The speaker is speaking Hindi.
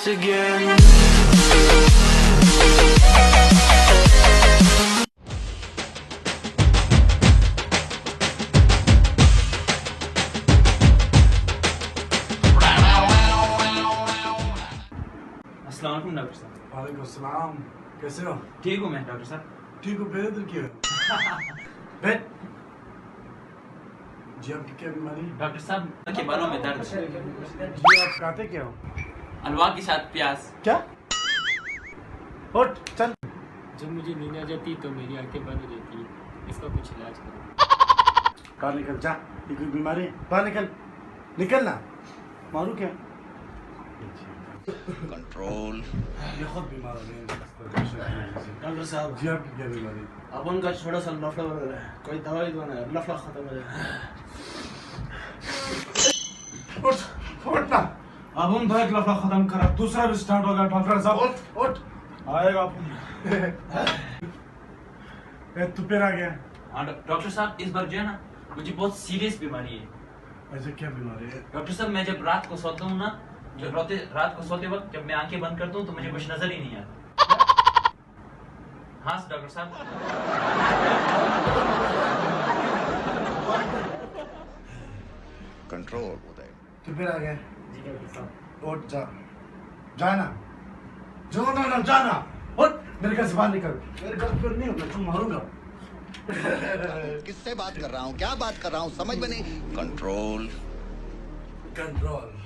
again. अस्सलाम वालेकुम डॉक्टर साहब। वालेकुम सलाम। कैसे हो? ठीक हूँ मैं डॉक्टर साहब। ठीक हो? फिर इधर क्यों? बैठ। जी आपकी क्या बीमारी? डॉक्टर साहब के बालों में दर्द। जी आप खाते क्या हो? हलवा के साथ प्याज। क्या? उठ चल। जब मुझे नींद आ जाती तो मेरी आंखें बंद हो जाती, इसका कुछ इलाज करो। बाहर निकल जा। ये कोई बीमारी है? बाहर निकल। निकलना। मारू क्या? कंट्रोल। ये खुद बीमार हो गए। डॉक्टर साहब जी आपकी क्या बीमारी? अब उनका थोड़ा सा लफड़ा हो रहा है, कोई दवाई दो ना, लफड़ा खत्म हो जाए। उठ उठ ना। अब उन भाई लफड़ा खत्म करा, दूसरा भी स्टार्ट हो गया डॉक्टर साहब। उठ उठ। आएगा अब। तू फिर आ गया। हाँ डॉक्टर साहब इस बार जो है ना मुझे बहुत सीरियस बीमारी है। ऐसे क्या बीमारी है? डॉक्टर साहब मैं जब रात को सोता हूँ ना, रात को सोते वक्त जब मैं आंखें बंद करता हूँ तो मुझे कुछ नजर ही नहीं आता। हाँ डॉक्टर साहब। कंट्रोल उदय। तू फिर आ गया। जी डॉक्टर साहब। उठ जा। जाना। जाना ना जाना। उठ मेरे घर से बाहर निकल। मेरे घर पर नहीं होगा, तुम मारूंगा। किससे बात कर रहा हूँ, क्या बात कर रहा हूँ, समझ में नहीं। कंट्रोल। कंट्रोल।